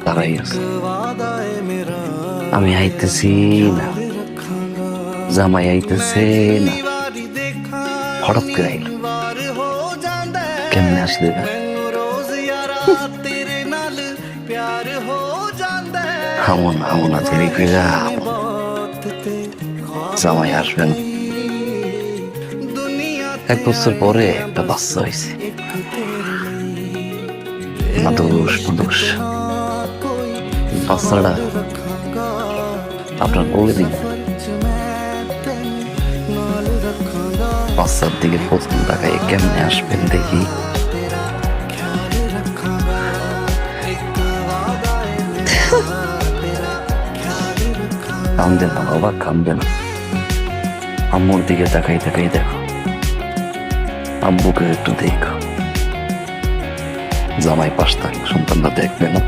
দাঁড়াই আছে। আমি আইতেছি না, জামাই আইতেছে না, হঠাৎ করে আইল। কেমনে আসলে হামো না ধীরে ফিরা জামাই আসবেন। 1 বছর পরে একটা বাচ্চা হয়েছে। দোষ বাচ্চাটা আপনার বলে দিন। বাচ্চার দিকে প্রথম টাকায় কেমনে আসবেন দেখি। কান্দে না বাবা, কান্দে না। আম্মুর দিকে তাকাই তাকাই দেখো, আব্বুকে একটু দেখো। জামাই পাশ থাকলে সন্তানরা দেখবে না।